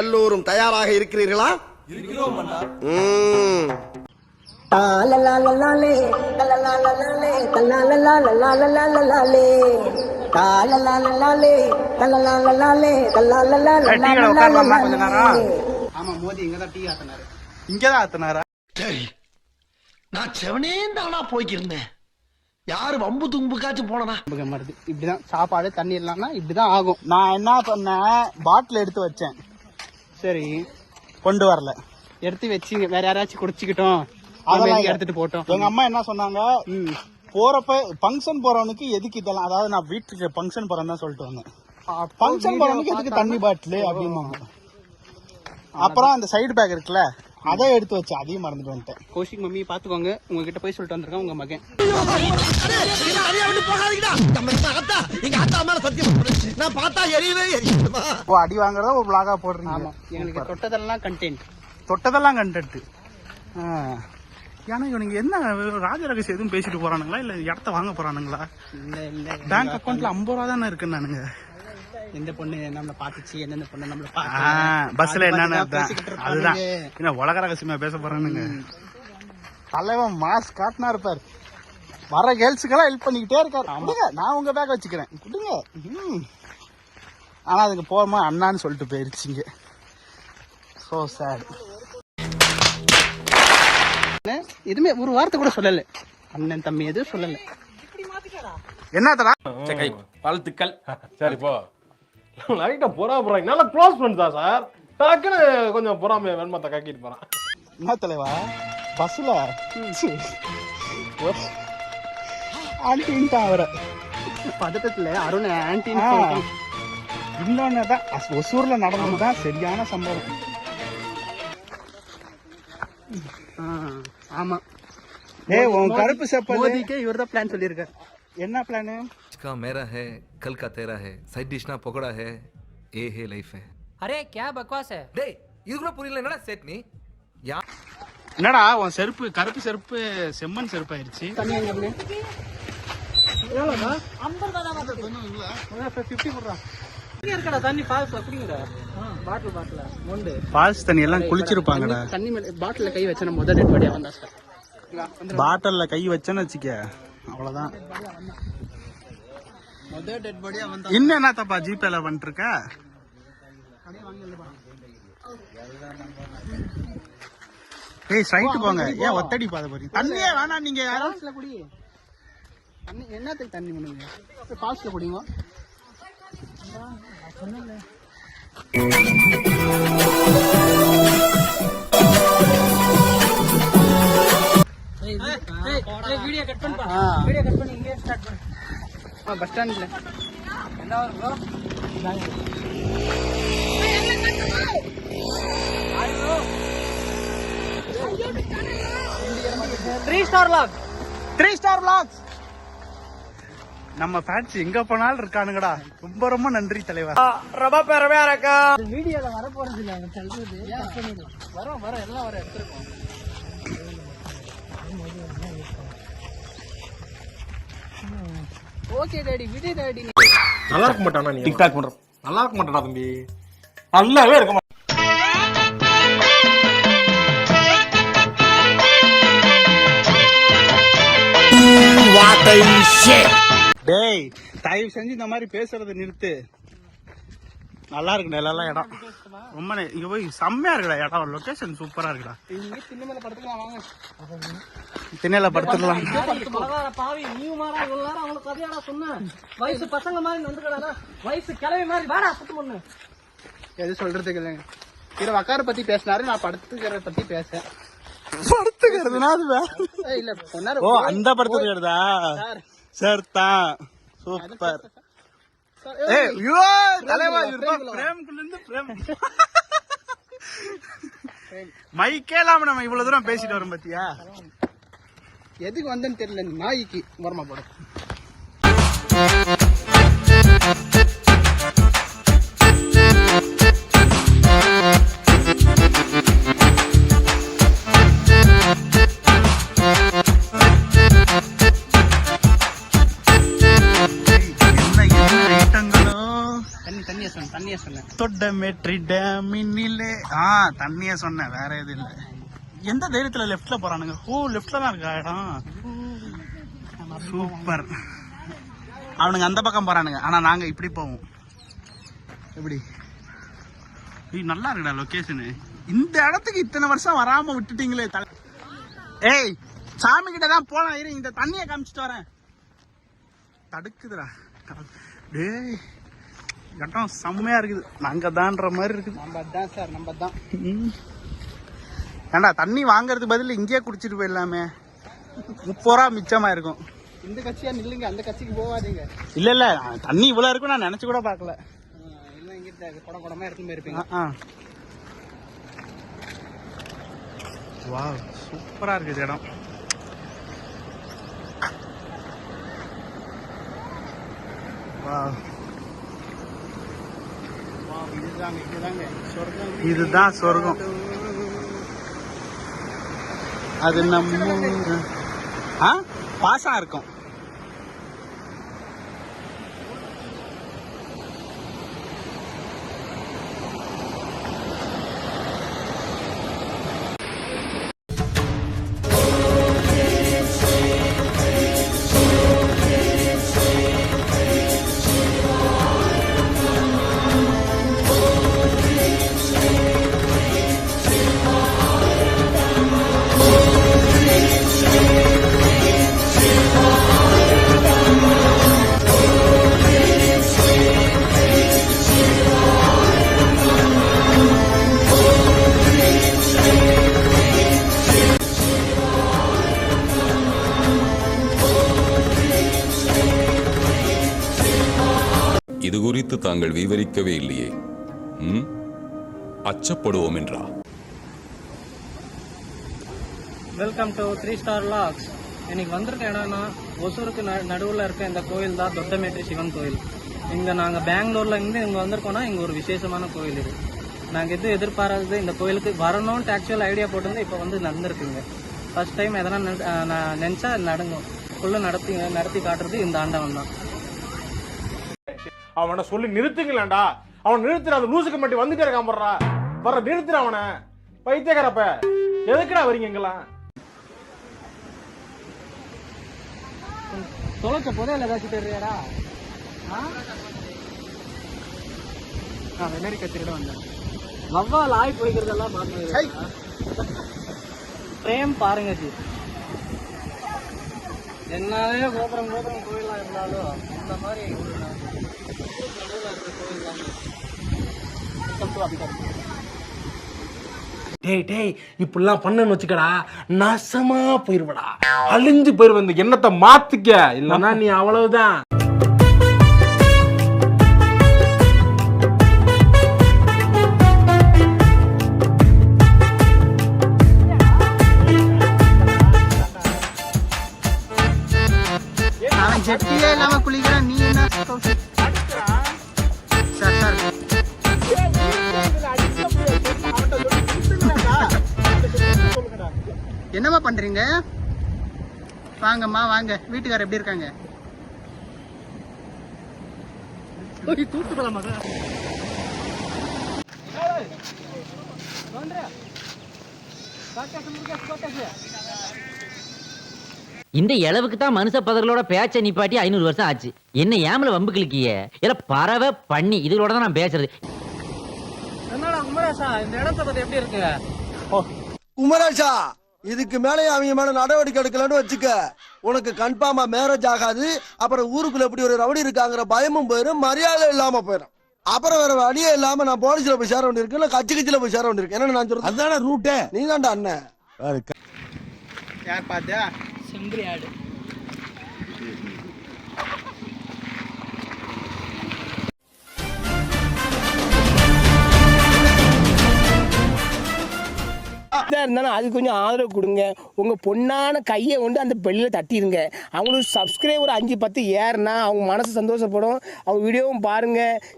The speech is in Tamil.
எல்லோரும் தயாராக இருக்கிறீர்களா? இருக்கிறோம் அண்ணா. ஆமா, மோதி இங்கதான் டீ ஆத்தினாரு. இங்கதான் ஆத்தினாரா? சரி, நான் செவனே தானா போய்க்கிருந்தேன். யாரு வம்பு தும்புக்காச்சும் போனா இப்படிதான் சாப்பாடு தண்ணி இல்லாம இப்படிதான் ஆகும். நான் என்ன பண்ணேன், பாட்டில் எடுத்து வச்சேன். சரி, கொண்டு வரல, எடுத்து வச்சு வேற யாராச்சும் குடிச்சுக்கிட்டோம், அதெல்லாம் எடுத்துட்டு போட்டோம். எங்க அம்மா என்ன சொன்னாங்க, போறப்ப பங்கன் போறவனுக்கு எதுக்கு இதெல்லாம், அதாவது நான் வீட்டுக்கு பங்கன் போறேன்னு தான் சொல்லிட்டு வந்தேன். பங்கன் போறவனுக்கு எதுக்கு தண்ணி பாட்டில் அப்படின்னு. அப்புறம் அந்த சைடு பேக் இருக்குல்ல, அதை எடுத்து வச்சு அதையும் மறந்துட்டு வந்துட்டேன். கௌஷிக் மம்மி பாத்துக்கோங்க, உங்ககிட்ட போய் சொல்லிட்டு வந்திருக்கேன் உங்க மகன். அடி வாங்குறதா ஒரு vlog-ஆ போடுறீங்க. ஆமா, எங்களுக்கு தொட்டதெல்லாம் கண்டென்ட். ஏன்னா இவனுங்க என்ன ராஜரகசியம் எதுவும் பேசிட்டு போறானுங்களா, இல்ல இடத்த வாங்க போறானுங்களா? இல்ல பேங்க் அக்கௌண்ட்ல 50 ரூபா தானே இருக்குன்னானுங்க. எந்த பொண்ணு நம்மள பாத்துச்சு, எந்தெந்த பொண்ணு நம்மள பஸ்ல என்னன்னு அதுதான் என்ன உலக ரகசியமா பேச போறானுங்க. தலைவன் மாஸ் காட்டினா இருப்பார், வர கேர்ள்ஸுக்கெல்லாம் ஹெல்ப் பண்ணிக்கிட்டே இருக்காரு. நான் உங்க பேக் வச்சுக்கிறேன் கொடுங்க. ஆனா அதுக்கு போமா அண்ணான்னு சொல்லிட்டு போயிருச்சுங்க. So sad. எதுவுமே ஒரு வார்த்தை கூட சொல்லல, அண்ணன் தம்பி எதுவும் சொல்லல. என்ன தரா வாழ்த்துக்கள். சரி போ. லைட்டா போறாங்க, நல்லா க்ளோஸ் ஃப்ரெண்ட்ஸா சார்? டக்குன்னு கொஞ்சம் பொறாம வெண்மத்தை காக்கிட்டு போறான். என்ன தலைவா பஸ்ல ஆன்டின்ட்டா அவரை பதட்டத்துல அருண் ஆன்டின் இன்னொன்னுதான் ஒசூர்ல நடந்ததுதான் சரியான சம்பவம். ஆமா, உன் கருப்பு செப்பலுக்கு இவர் தான் பிளான் சொல்லியிருக்காரு. என்ன பிளான்? इसका मेरा है, कल का तेरा है, साइड डिश ना पकोड़ा है, ये है लाइफ है. अरे क्या बकवास है? டேய் இது கூட புரியல, என்னடா செட் நீ? என்னடா உன் செருப்பு கருப்பு செருப்பு செம்மண் செருப்பு ஆயிருச்சு. தண்ணி எங்க அப்படியே எவ்வளவுடா? 50 ரூபாய் தான். 50 போடுறா. இங்க இருக்கடா தண்ணி ஃபால்ஸ் அப்படிங்கடா. பாட்டில் மொண்டு ஃபால்ஸ் தண்ணி எல்லாம் குளிச்சிருப்பாங்கடா. தண்ணி மேல பாட்டில்ல கை வச்சன முதல் டெட் பாடியா வந்தா சார். பாட்டில்ல கை வச்சேன்னு வச்சுக்க அவ்வளவுதான். இன்னும் என்ன தப்பா ஜிபேல பண்ணிட்டு இருக்க? ஏய் ஸ்ட்ரைட் போங்க, ஏன் ஒத்தடி பாத போறீங்க? தண்ணியே வேணாம், நீங்க ஃபால்ஸ்ல குடி. தண்ணி என்னத்துக்கு தண்ணி பண்ணுங்க, ஃபால்ஸ்ல குடிங்க. வீடியோ கட் பண்ணி இங்கே ஸ்டார்ட் பண்ணு. பஸ் ஸ்டாண்ட்ல என்ன வரும் ப்ரோ? 3 star vlogs. நம்ம ஃபேன்ஸ் எங்க போனாலும் இருக்கானுங்கடா. ரொம்ப ரொம்ப நன்றி தலைவா. ரொம்ப பெருமையா இருக்கா. வீடியோல வர போறது இல்ல, அவங்க சொல்றது வர எல்லாம் வர எடுத்துறோம். ஓகே டாடி, விடு டாடி. நல்லா இருக்க மாட்டானா நீ? டிக்டாக் பண்ற நல்லா இருக்க மாட்டானா தம்பி? நல்லாவே இருக்க மாட்டான். டேய் தயவு செஞ்சு இந்த மாதிரி பேசுறத நிறுத்து. நல்லா இருக்கு எல்லாம் இடம், ரொம்ப இங்க போய் செம்மையா இருக்குடா இடம். லொகேஷன் சூப்பரா இருக்குடா. திண்ணையில படுத்துக்கலாம். எது சொல்றதுக்கு இல்லைங்க. இரு வக்கார பத்தி பேசினாரு, நான் படுத்துக்கிறத பத்தி பேச. படுத்துக்கிறதுனா அது இல்ல சொன்னாரு. ஓ அந்த படுத்துக்கிறதா? சார் தான் சூப்பர். மைக்கேலாம நம்ம இவ்வளவு தூரம் பேசிட்டு வரோம் பாத்தியா? எதுக்கு வந்தேன்னு தெரியல. நாய்க்கு வரமா போட. தொட்டமேற்றி டேமினிலே தண்ணியே சொன்னேன், வேற எதுவும் இல்லை. எந்த தைரியத்துல லெஃப்ட்ல போறானுங்க? லெஃப்ட்ல தான் இருக்கா இடம். சூப்பர். அவனுங்க அந்த பக்கம் போறானுங்க, ஆனா நாங்க இப்படி போவோம். எப்படி நல்லா இருக்குடா லொகேஷனு. இந்த இடத்துக்கு இத்தனை வருஷம் வராம விட்டுட்டீங்களே. ஏய், சாமி கிட்ட தான் போலாம், இரு இந்த தண்ணியை காமிச்சிட்டு வரேன். தடுக்குதுடா. டேய், இடம் செம்மையா இருக்குது. நாங்க தான்ற மாதிரி இருக்குது. நம்ம தான் சார், நம்ம தான். ஏண்டா தண்ணி வாங்குறதுக்கு பதில் இங்கேயே குடிச்சிட்டு போயிடலாமே, 30 ரூபா மிச்சமா இருக்கும். இந்த கட்சியா நில்லுங்க, அந்த கட்சிக்கு போகாதீங்க. இல்ல இல்ல, தண்ணி இவ்வளவு இருக்கும் நான் நினைச்சு கூட பாக்கல. இல்ல இங்க குடம் குடமா எடுத்து போயிருப்பீங்க. வாவ், சூப்பரா இருக்குது இடம். வாவ், இதுதான் சொர்க்கம். அது நம்ம பாசம் இருக்கும். இது குறித்து தாங்கள் விவரிக்கவே இல்லையே. அச்சப்படுவோம் என்றா? Welcome to 3 star logs. இன்னைக்கு வந்திருக்க இடம்னா ஒசூருக்கு நடுவில் இருக்க இந்த கோயில் தான் தொட்டமேற்றி சிவன் கோயில். இங்கே நாங்கள் பெங்களூர்ல இருந்து இங்கே வந்திருக்கோம்னா இங்கே ஒரு விசேஷமான கோயில் இது. நாங்கள் எதுவும் எதிர்பாராதது இந்த கோயிலுக்கு வரணும்னு ஆக்சுவல் ஐடியா போட்டிருந்து இப்போ வந்து நடந்திருக்குங்க. ஃபர்ஸ்ட் டைம் எதனா நினச்சா நடங்கும். ஃபுல்லாக நடத்தி காட்டுறது இந்த ஆண்டவன் தான். அவனை சொல்லி நிறுத்துங்களேன்டா. அவன் நிறுத்துற, அந்த லூசுக்கு மட்டும் வந்துட்டே இருக்கான். வர்ற நிறுத்துற அவனை. பைத்தியக்காரப்ப எதுக்குடா வரீங்க எங்கெல்லாம்? தொலைச்ச புதையல் ஏதாச்சும் தெரியாடா? அமெரிக்கா திருட வந்தேன். வவ்வால் ஆய் போய்க்கிறதெல்லாம் பார்த்து பிரேம் பாருங்க ஜி. என்னாலே கோபுரம் கோயிலா இருந்தாலும் இந்த மாதிரி டேய் டேய், இப்படிலாம் பண்ணன்னு வச்சுக்கடா, நாசமா போயிருவடா, அழிஞ்சு போயிருவ. இந்த எண்ணத்தை மாத்திக்க, இல்லன்னா நீ அவ்வளவுதான். ஜெட்டியே இல்லாம குளிக்கிறேன், நீ என்ன சார் சார் என்னம்மா பண்றீங்க? வாங்கம்மா வாங்க. வீட்டுக்காரர் எப்படி இருக்காங்க? தூத்துக்கலாமா சார்? இந்த இளவுக்கு தான் மனுஷ பதர்களோட பேச்ச நிப்பாட்டி 500 வருஷம் ஆச்சு. என்ன ஏமல வம்பு கிளிக்கிய? இல்ல பறவை பண்ணி இதுகளோட தான் நான் பேசுறது. என்னடா குமரேசா, இந்த இடத்தை பத்தி எப்படி இருக்கு? குமரேஷா, இதுக்கு மேலே அவங்க மேல நடவடிக்கை எடுக்கலன்னு வச்சுக்க, உனக்கு கன்ஃபார்மா மேரேஜ் ஆகாது. அப்புறம் ஊருக்குள்ள எப்படி ஒரு ரவுடி இருக்காங்கிற பயமும் போயிடும், மரியாதை இல்லாம போயிடும். அப்புறம் வேற வழியே இல்லாம நான் போலீஸ்ல போய் சேர வேண்டியிருக்கு, இல்ல கட்சி கட்சியில போய் சேர வேண்டியிருக்கு. என்ன நான் சொல்றேன், அதான ரூட்டே. நீ தான்டா அண்ணன். யார் பாத்தியா? செம்பரி ஆடு. இருந்தாலும் அது கொஞ்சம் ஆதரவு கொடுங்க. உங்கள் பொண்ணான கையை கொண்டு அந்த பெல்லில் தட்டிடுங்க. அவங்களுக்கு சப்ஸ்கிரைபர் 5-10 ஏறுனா அவங்க மனசு சந்தோஷப்படும். அவங்க வீடியோவும் பாருங்கள்,